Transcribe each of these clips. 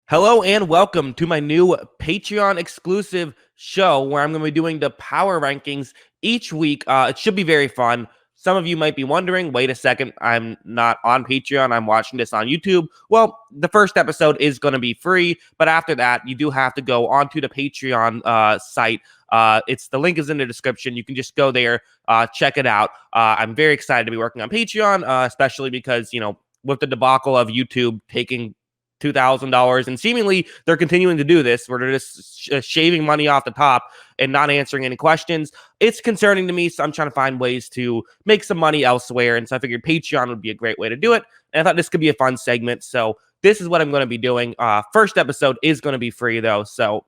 Hello and welcome to my new Patreon exclusive show where I'm going to be doing the power rankings each week. It should be very fun. Some of you might be wondering, wait a second, I'm not on Patreon. I'm watching this on YouTube. Well, the first episode is going to be free, but after that, you do have to go onto the Patreon site. The link is in the description. You can just go there, check it out. I'm very excited to be working on Patreon, especially because, with the debacle of YouTube taking $2,000, and seemingly they're continuing to do this where they're just shaving money off the top and not answering any questions. It's concerning to me, so I'm trying to find ways to make some money elsewhere, and so I figured Patreon would be a great way to do it, and I thought this could be a fun segment, so this is what I'm going to be doing. First episode is going to be free, though, so,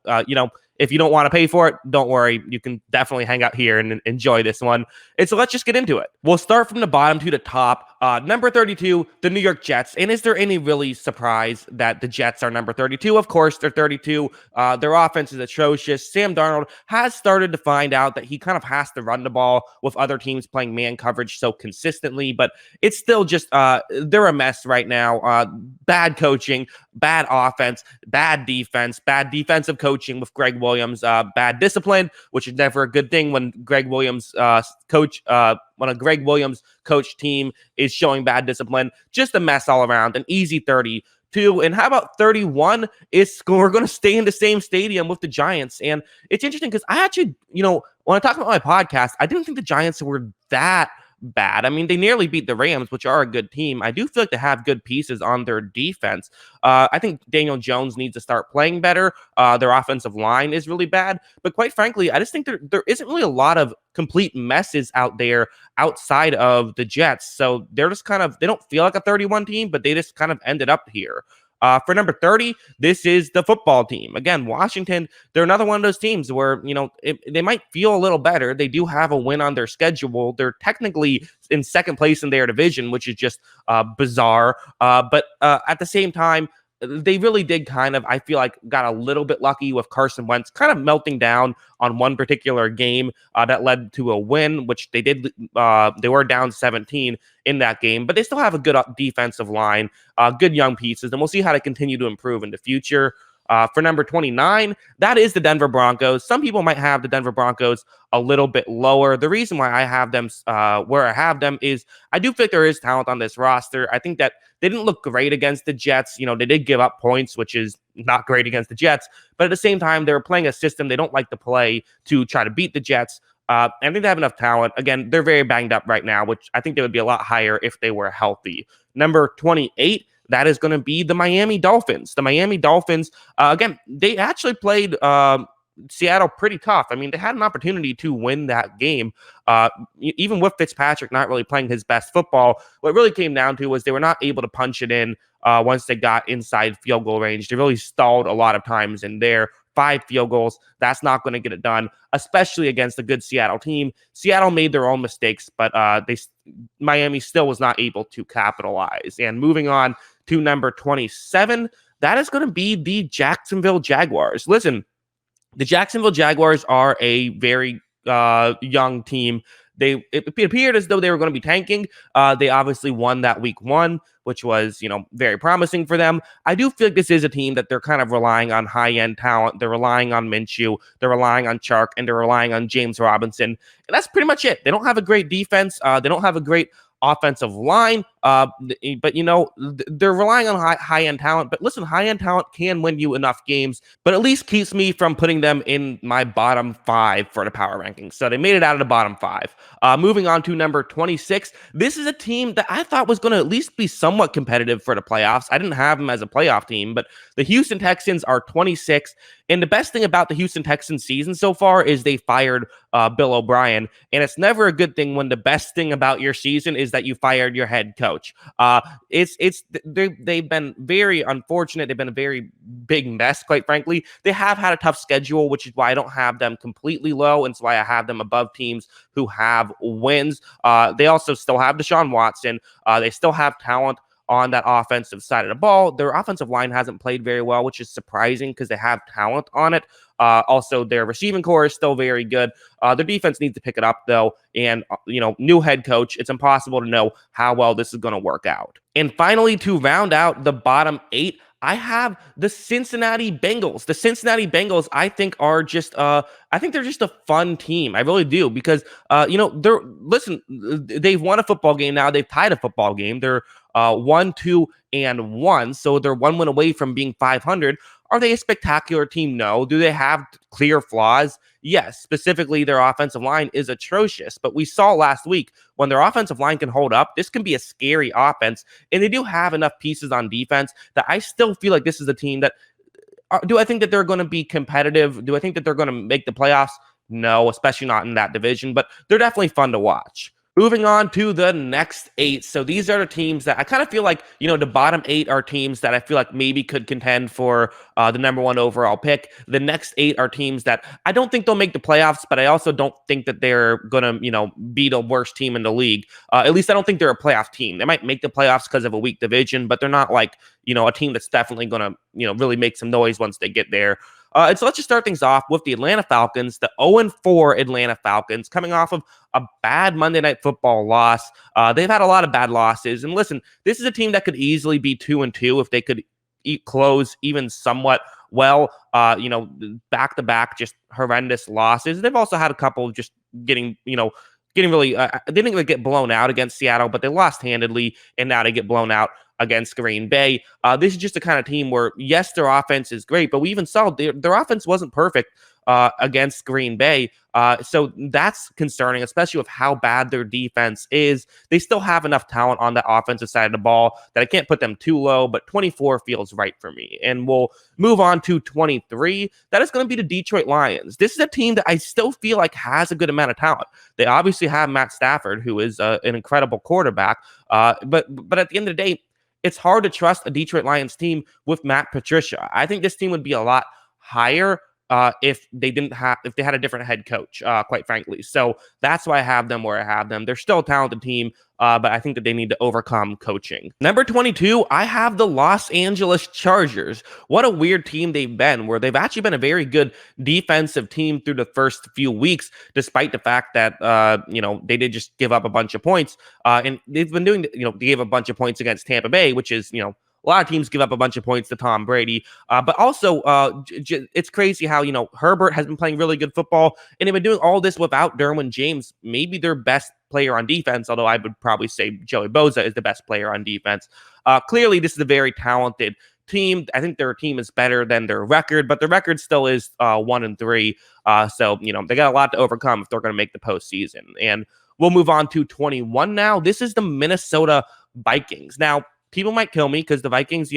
if you don't want to pay for it, don't worry. You can definitely hang out here and enjoy this one. And so let's just get into it. We'll start from the bottom to the top. Number 32, the New York Jets. And is there any really surprise that the Jets are number 32? Of course, they're 32. Their offense is atrocious. Sam Darnold has started to find out that he kind of has to run the ball with other teams playing man coverage so consistently, but it's still just, they're a mess right now. Bad coaching, bad offense, bad defensive coaching with Greg Williams, bad discipline, which is never a good thing when Greg Williams when a Greg Williams coach team is showing bad discipline. Just a mess all around. An easy 32. And how about 31? We're going to stay in the same stadium with the Giants. And it's interesting because I actually, when I talk about my podcast, I didn't think the Giants were that bad. I mean, they nearly beat the Rams, which are a good team. I do feel like they have good pieces on their defense. I think Daniel Jones needs to start playing better. Their offensive line is really bad. But quite frankly, I just think there isn't really a lot of complete messes out there outside of the Jets. So they're just they don't feel like a 31 team, but they just kind of ended up here. For number 30, this is the football team. Again, Washington, they're another one of those teams where, they might feel a little better. They do have a win on their schedule. They're technically in second place in their division, which is just bizarre. But at the same time, they really did I feel like, got a little bit lucky with Carson Wentz kind of melting down on one particular game that led to a win, which they did. They were down 17 in that game, but they still have a good defensive line, good young pieces, and we'll see how they continue to improve in the future. For number 29, that is the Denver Broncos. Some people might have the Denver Broncos a little bit lower. The reason why I have them where I have them is I do think there is talent on this roster. I think that they didn't look great against the Jets. They did give up points, which is not great against the Jets. But at the same time, they were playing a system they don't like to play to try to beat the Jets. I think they have enough talent. Again, they're very banged up right now, which I think they would be a lot higher if they were healthy. Number 28, that is going to be the Miami Dolphins. The Miami Dolphins, again, they actually played Seattle pretty tough. I mean, they had an opportunity to win that game. Even with Fitzpatrick not really playing his best football, what really came down to was they were not able to punch it in once they got inside field goal range. They really stalled a lot of times in there. 5 field goals, that's not going to get it done, especially against a good Seattle team. Seattle made their own mistakes, but Miami still was not able to capitalize. And moving on to number 27, that is going to be the Jacksonville Jaguars. Listen, the Jacksonville Jaguars are a very young team. It appeared as though they were going to be tanking. They obviously won that week 1, which was, very promising for them. I do feel like this is a team that they're kind of relying on high-end talent. They're relying on Minshew. They're relying on Chark, and they're relying on James Robinson. And that's pretty much it. They don't have a great defense. They don't have a great offensive line, but they're relying on high-end talent. But listen, high-end talent can win you enough games, but at least keeps me from putting them in my bottom 5 for the power rankings. So they made it out of the bottom 5. Moving on to number 26, this is a team that I thought was going to at least be somewhat competitive for the playoffs. I didn't have them as a playoff team, but the Houston Texans are 26. And the best thing about the Houston Texans season so far is they fired Bill O'Brien. And it's never a good thing when the best thing about your season is that you fired your head coach. They've been very unfortunate. They've been a very big mess, quite frankly. They have had a tough schedule, which is why I don't have them completely low, and it's why I have them above teams who have wins. They also still have Deshaun Watson. They still have talent on that offensive side of the ball. Their offensive line hasn't played very well, which is surprising because they have talent on it. Also, their receiving core is still very good. Their defense needs to pick it up, though. And, new head coach, it's impossible to know how well this is going to work out. And finally, to round out the bottom 8, I have the Cincinnati Bengals. The Cincinnati Bengals, I think, are just I think they're just a fun team. I really do because they've won a football game now. They've tied a football game. They're 1-2-1, so they're one win away from being 500. Are they a spectacular team? No. Do they have clear flaws? Yes. Specifically, their offensive line is atrocious. But we saw last week when their offensive line can hold up, this can be a scary offense. And they do have enough pieces on defense that I still feel like this is a team that do I think that they're going to be competitive? Do I think that they're going to make the playoffs? No, especially not in that division, but they're definitely fun to watch. Moving on to the next 8. So these are the teams that I kind of feel like, the bottom 8 are teams that I feel like maybe could contend for the number 1 overall pick. The next 8 are teams that I don't think they'll make the playoffs, but I also don't think that they're going to, be the worst team in the league. At least I don't think they're a playoff team. They might make the playoffs because of a weak division, but they're not like, a team that's definitely going to, really make some noise once they get there. And so let's just start things off with the Atlanta Falcons, the 0-4 Atlanta Falcons, coming off of a bad Monday Night Football loss. They've had a lot of bad losses. And listen, this is a team that could easily be 2-2 if they could close even somewhat well. Back-to-back, just horrendous losses. They've also had a couple just getting really, they didn't really get blown out against Seattle, but they lost handedly, and now they get blown out against Green Bay. This is just the kind of team where, yes, their offense is great, but we even saw their offense wasn't perfect against Green Bay. So that's concerning, especially with how bad their defense is. They still have enough talent on the offensive side of the ball that I can't put them too low, but 24 feels right for me. And we'll move on to 23. That is going to be the Detroit Lions. This is a team that I still feel like has a good amount of talent. They obviously have Matt Stafford, who is an incredible quarterback. But at the end of the day, it's hard to trust a Detroit Lions team with Matt Patricia. I think this team would be a lot higher if they had a different head coach, quite frankly. So that's why I have them where I have them. They're still a talented team, but I think that they need to overcome coaching. Number 22, I have the Los Angeles Chargers. What a weird team they've been, where they've actually been a very good defensive team through the first few weeks, despite the fact that, they did just give up a bunch of points. And they've been doing, they gave a bunch of points against Tampa Bay, which is, a lot of teams give up a bunch of points to Tom Brady, but also it's crazy how, Herbert has been playing really good football, and they've been doing all this without Derwin James, maybe their best player on defense, although I would probably say Joey Bosa is the best player on defense. Clearly, this is a very talented team. I think their team is better than their record, but their record still is 1-3. So, they got a lot to overcome if they're going to make the postseason. And we'll move on to 21 now. This is the Minnesota Vikings. Now, people might kill me because the Vikings,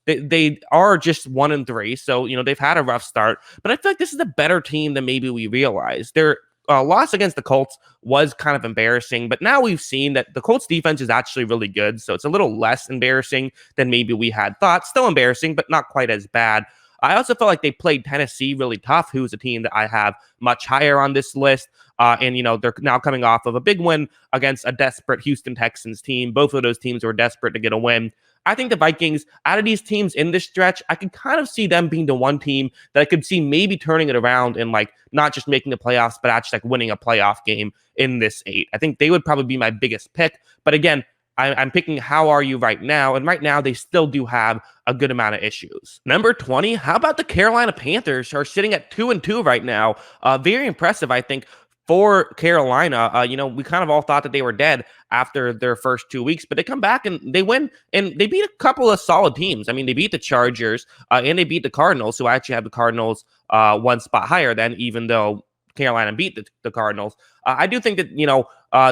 they are just 1-3. So, they've had a rough start. But I feel like this is a better team than maybe we realize. Their loss against the Colts was kind of embarrassing. But now we've seen that the Colts defense is actually really good. So it's a little less embarrassing than maybe we had thought. Still embarrassing, but not quite as bad. I also felt like they played Tennessee really tough, who's a team that I have much higher on this list. And they're now coming off of a big win against a desperate Houston Texans team. Both of those teams were desperate to get a win. I think the Vikings, out of these teams in this stretch, I can kind of see them being the one team that I could see maybe turning it around and not just making the playoffs, but actually winning a playoff game in this 8. I think they would probably be my biggest pick. But again, I'm picking how are you right now, and right now they still do have a good amount of issues. Number 20, how about the Carolina Panthers, who are sitting at 2-2 right now? Very impressive, I think, for Carolina. We kind of all thought that they were dead after their first 2 weeks, but they come back and they win, and they beat a couple of solid teams. I mean, they beat the Chargers and they beat the Cardinals, who actually have the Cardinals one spot higher than, even though Carolina beat the Cardinals. I do think that,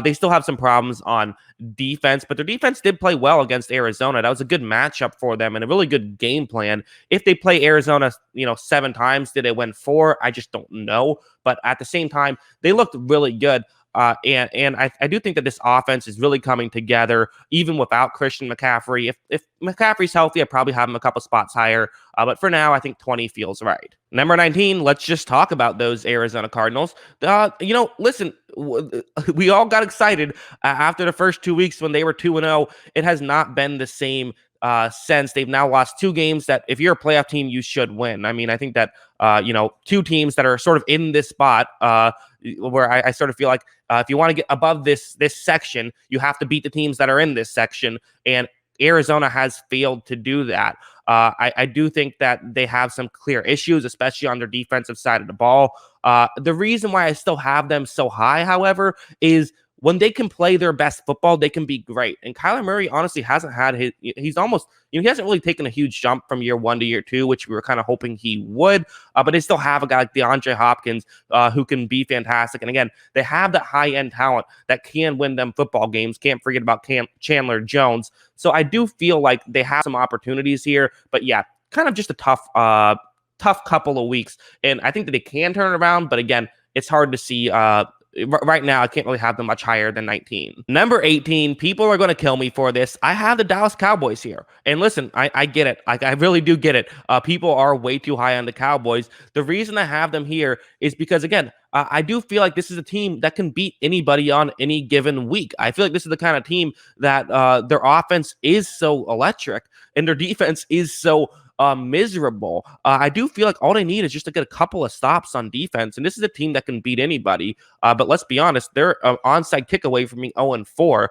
they still have some problems on defense, but their defense did play well against Arizona. That was a good matchup for them and a really good game plan. If they play Arizona, 7 times, did they win 4? I just don't know. But at the same time, they looked really good. And I do think that this offense is really coming together, even without Christian McCaffrey. If McCaffrey's healthy, I probably have him a couple spots higher. But for now, I think 20 feels right. Number 19, let's just talk about those Arizona Cardinals. Listen, we all got excited after the first 2 weeks when they were 2-0. It has not been the same since. They've now lost 2 games that if you're a playoff team, you should win. I mean, I think that, 2 teams that are sort of in this spot where I sort of feel like if you want to get above this section, you have to beat the teams that are in this section. And Arizona has failed to do that. I do think that they have some clear issues, especially on their defensive side of the ball. The reason why I still have them so high, however, is when they can play their best football, they can be great. And Kyler Murray honestly hasn't had he's almost, he hasn't really taken a huge jump from year 1 to year 2, which we were kind of hoping he would. But they still have a guy like DeAndre Hopkins who can be fantastic. And again, they have that high end talent that can win them football games. Can't forget about Chandler Jones. So I do feel like they have some opportunities here. But yeah, kind of just a tough couple of weeks. And I think that they can turn it around. But again, it's hard to see. Right now, I can't really have them much higher than 19. Number 18, people are going to kill me for this. I have the Dallas Cowboys here. And listen, I get it. I really do get it. People are way too high on the Cowboys. The reason I have them here is because, again, I do feel like this is a team that can beat anybody on any given week. I feel like this is the kind of team that their offense is so electric and their defense is so miserable. I do feel like all they need is just to get a couple of stops on defense, and this is a team that can beat anybody. But let's be honest, they're an onside kick away from being 0-4.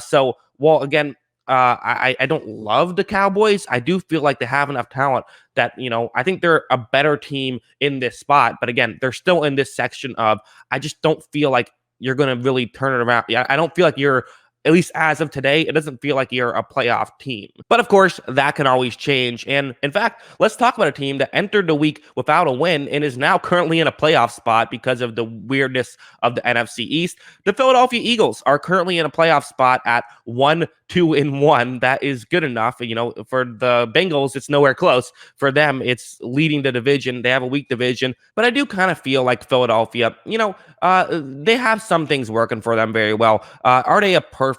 So, well, again, I don't love the Cowboys. I do feel like they have enough talent that, I think they're a better team in this spot. But again, they're still in this section of, I just don't feel like you're going to really turn it around. Yeah, I don't feel like you're, at least as of today, it doesn't feel like you're a playoff team. But of course, that can always change. And in fact, let's talk about a team that entered the week without a win and is now currently in a playoff spot because of the weirdness of the NFC East. The Philadelphia Eagles are currently in a playoff spot at 1-2-1. That is good enough. For the Bengals, it's nowhere close. For them, it's leading the division. They have a weak division. But I do kind of feel like Philadelphia, they have some things working for them very well. Are they a perfect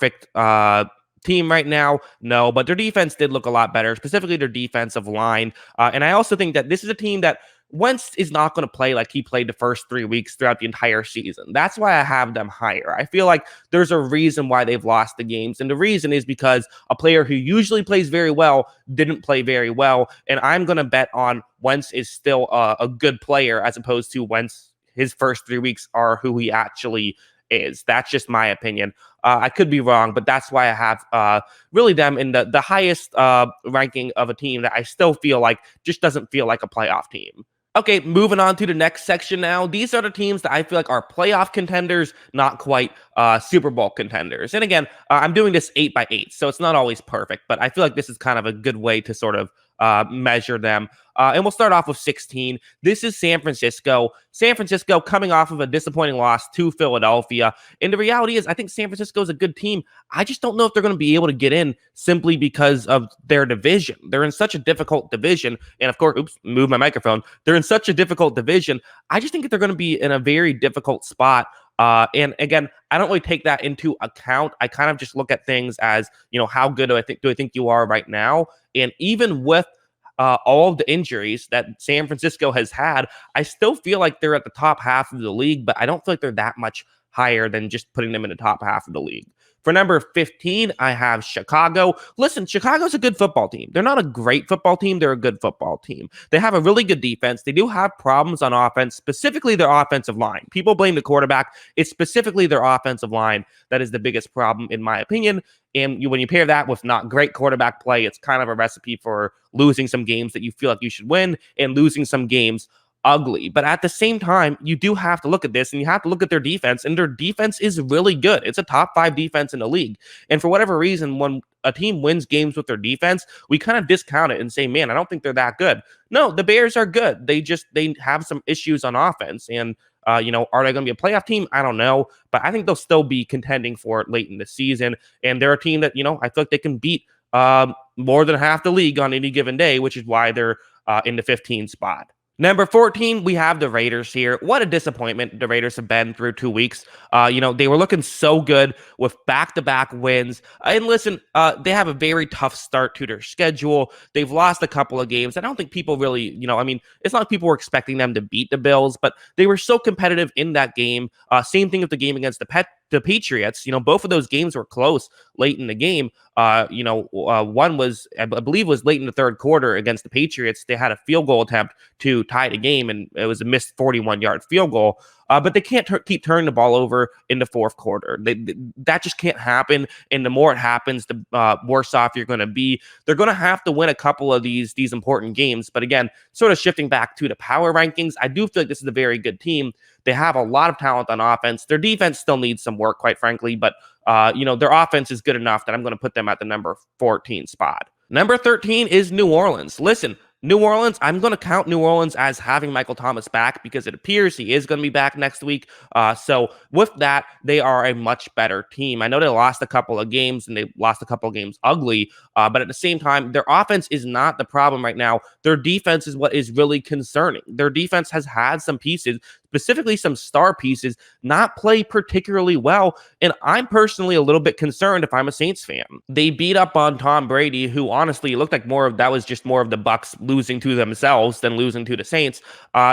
team right now? No, but their defense did look a lot better, specifically their defensive line. And I also think that this is a team that Wentz is not going to play like he played the first 3 weeks throughout the entire season. That's why I have them higher. I feel like there's a reason why they've lost the games. And the reason is because a player who usually plays very well didn't play very well. And I'm going to bet on Wentz is still a good player as opposed to Wentz. His first 3 weeks are who he actually is. That's just my opinion. I could be wrong, but that's why I have really them in the highest ranking of a team that I still feel like just doesn't feel like a playoff team. Okay, moving on to the next section now. These are the teams that I feel like are playoff contenders, not quite Super Bowl contenders. And again, I'm doing this 8x8, so it's not always perfect, but I feel like this is kind of a good way to sort of measure them. And we'll start off with 16. This is San Francisco. San Francisco coming off of a disappointing loss to Philadelphia. And the reality is, I think San Francisco is a good team. I just don't know if they're going to be able to get in simply because of their division. They're in such a difficult division. And of course, move my microphone. They're in such a difficult division. I just think that they're going to be in a very difficult spot. And again, I don't really take that into account. I kind of just look at things as, how good do I think you are right now? And even with all of the injuries that San Francisco has had, I still feel like they're at the top half of the league, but I don't feel like they're that much higher than just putting them in the top half of the league. For number 15, I have Chicago. Listen, Chicago's a good football team. They're not a great football team. They're a good football team. They have a really good defense. They do have problems on offense, specifically their offensive line. People blame the quarterback. It's specifically their offensive line that is the biggest problem, in my opinion. And when you pair that with not great quarterback play, it's kind of a recipe for losing some games that you feel like you should win and losing some games ugly. But at the same time, you do have to look at this and you have to look at their defense, and their defense is really good. It's a top 5 defense in the league. And for whatever reason, when a team wins games with their defense, we kind of discount it and say, man, I don't think they're that good. No, the Bears are good. They have some issues on offense. And are they going to be a playoff team? I don't know, but I think they'll still be contending for it late in the season. And they're a team that, I feel like they can beat more than half the league on any given day, which is why they're in the 15 spot. Number 14, we have the Raiders here. What a disappointment the Raiders have been through 2 weeks. They were looking so good with back-to-back wins. And listen, they have a very tough start to their schedule. They've lost a couple of games. I don't think people really, it's not like people were expecting them to beat the Bills, but they were so competitive in that game. Same thing with the game against the the Patriots. Both of those games were close late in the game. One was, I believe, was late in the third quarter against the Patriots. They had a field goal attempt to tie the game, and it was a missed 41-yard field goal. But they can't keep turning the ball over in the fourth quarter. That just can't happen. And the more it happens, the worse off you're going to be. They're going to have to win a couple of these important games. But again, sort of shifting back to the power rankings, I do feel like this is a very good team. They have a lot of talent on offense. Their defense still needs some work, quite frankly. But, their offense is good enough that I'm going to put them at the number 14 spot. Number 13 is New Orleans. Listen, New Orleans, I'm going to count New Orleans as having Michael Thomas back because it appears he is going to be back next week. So with that, they are a much better team. I know they lost a couple of games and they lost a couple of games ugly, but at the same time, their offense is not the problem right now. Their defense is what is really concerning. Their defense has had some pieces, specifically some star pieces, not play particularly well. And I'm personally a little bit concerned if I'm a Saints fan. They beat up on Tom Brady, who honestly looked like that was just more of the Bucs losing to themselves than losing to the Saints.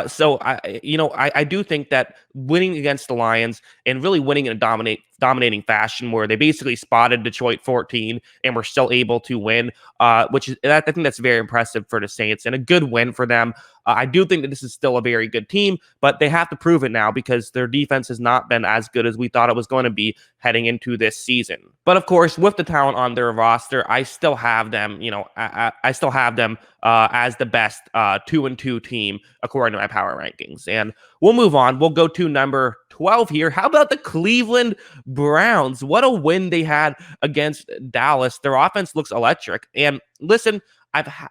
So I do think that winning against the Lions and really winning in a dominating fashion where they basically spotted Detroit 14 and were still able to win, I think that's very impressive for the Saints and a good win for them. I do think that this is still a very good team, but they have to prove it now because their defense has not been as good as we thought it was going to be heading into this season. But of course, with the talent on their roster, I still have them, I still have them as the best 2-2 team according to my power rankings. And we'll move on. We'll go to number 12 here. How about the Cleveland Browns? What a win they had against Dallas. Their offense looks electric. And listen,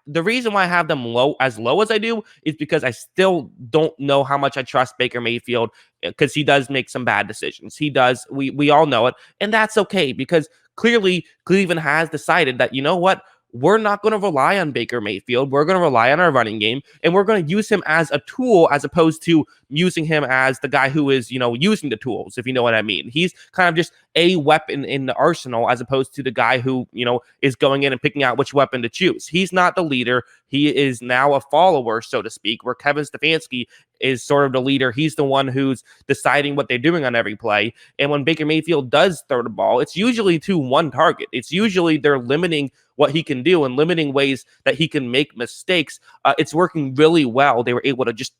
the reason why I have them low as I do is because I still don't know how much I trust Baker Mayfield because he does make some bad decisions. He does. We all know it. And that's okay because clearly Cleveland has decided that, you know what? We're not going to rely on Baker Mayfield. We're going to rely on our running game, and we're going to use him as a tool as opposed to using him as the guy who is, using the tools, if you know what I mean. He's kind of just a weapon in the arsenal as opposed to the guy who, is going in and picking out which weapon to choose. He's not the leader. He is now a follower, so to speak, where Kevin Stefanski is sort of the leader. He's the one who's deciding what they're doing on every play. And when Baker Mayfield does throw the ball, it's usually to one target. It's usually they're limiting what he can do and limiting ways that he can make mistakes. It's working really well. They were able to just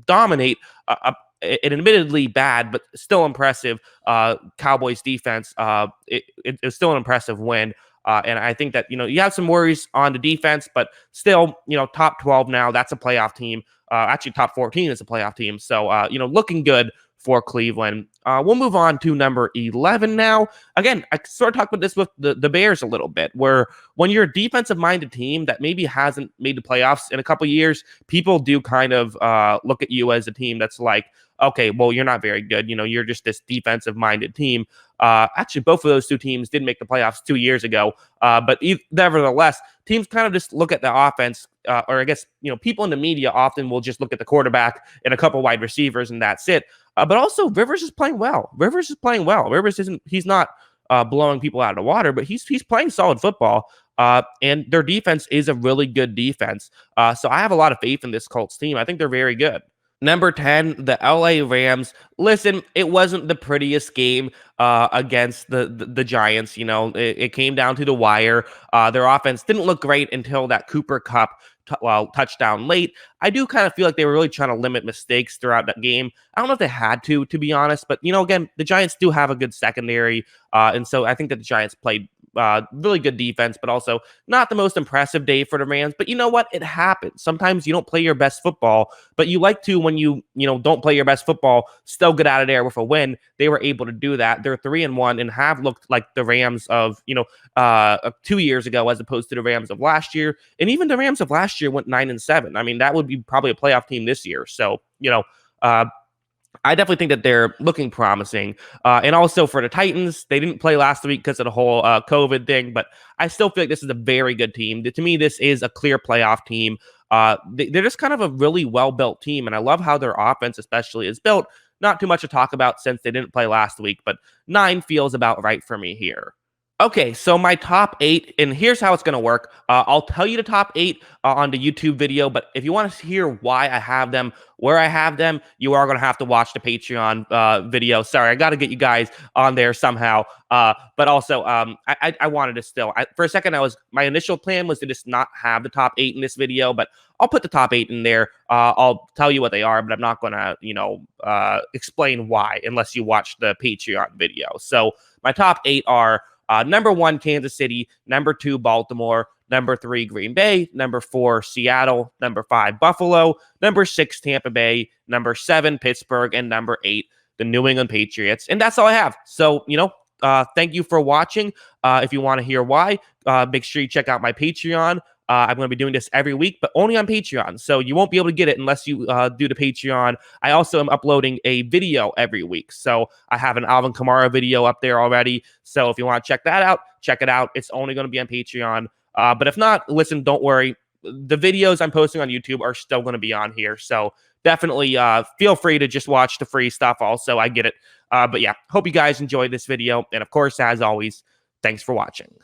dominate an admittedly bad but still impressive Cowboys defense. It's still an impressive win. And I think that, you have some worries on the defense, but still, top 12 now, that's a playoff team. Actually, top 14 is a playoff team. So, looking good for Cleveland. We'll move on to number 11 now. Again, I sort of talked about this with the Bears a little bit, where when you're a defensive-minded team that maybe hasn't made the playoffs in a couple years, people do kind of look at you as a team that's like, okay, well, you're not very good. You're just this defensive-minded team. Actually, both of those two teams did make the playoffs 2 years ago. But nevertheless, teams kind of just look at the offense, or I guess, people in the media often will just look at the quarterback and a couple wide receivers, and that's it. But also, Rivers is playing well. He's not blowing people out of the water, but he's playing solid football. And their defense is a really good defense. So I have a lot of faith in this Colts team. I think they're very good. Number 10, the LA Rams. Listen, it wasn't the prettiest game against the Giants. It came down to the wire. Their offense didn't look great until that Cooper Kupp touchdown late. I do kind of feel like they were really trying to limit mistakes throughout that game. I don't know if they had to be honest, but again, the Giants do have a good secondary, and so I think that the Giants played really good defense, but also not the most impressive day for the Rams. But you know what? It happens. Sometimes you don't play your best football, but you like to, when you don't play your best football, still get out of there with a win. They were able to do that. They're 3-1 and have looked like the Rams of 2 years ago as opposed to the Rams of last year. And even the Rams of last year went 9-7. I mean, that would be probably a playoff team this year. So, I definitely think that they're looking promising. And also for the Titans, they didn't play last week because of the whole COVID thing, but I still feel like this is a very good team. To me, this is a clear playoff team. They're just kind of a really well-built team, and I love how their offense especially is built. Not too much to talk about since they didn't play last week, but 9 feels about right for me here. Okay, so my top 8, and here's how it's gonna work. I'll tell you the top 8 on the YouTube video, but if you want to hear why I have them, where I have them, you are gonna have to watch the Patreon video. Sorry, I got to get you guys on there somehow. But also, I wanted to still. For a second, my initial plan was to just not have the top 8 in this video, but I'll put the top 8 in there. I'll tell you what they are, but I'm not gonna, explain why unless you watch the Patreon video. So my top 8 are. Number 1, Kansas City. Number 2, Baltimore. Number 3, Green Bay. Number 4, Seattle. Number 5, Buffalo. Number 6, Tampa Bay. Number 7, Pittsburgh. And number 8, the New England Patriots. And that's all I have. So, thank you for watching. If you want to hear why, make sure you check out my Patreon. I'm going to be doing this every week, but only on Patreon. So you won't be able to get it unless you do the Patreon. I also am uploading a video every week. So I have an Alvin Kamara video up there already. So if you want to check that out, check it out. It's only going to be on Patreon. But if not, listen, don't worry. The videos I'm posting on YouTube are still going to be on here. So definitely feel free to just watch the free stuff also. I get it. But yeah, hope you guys enjoyed this video. And of course, as always, thanks for watching.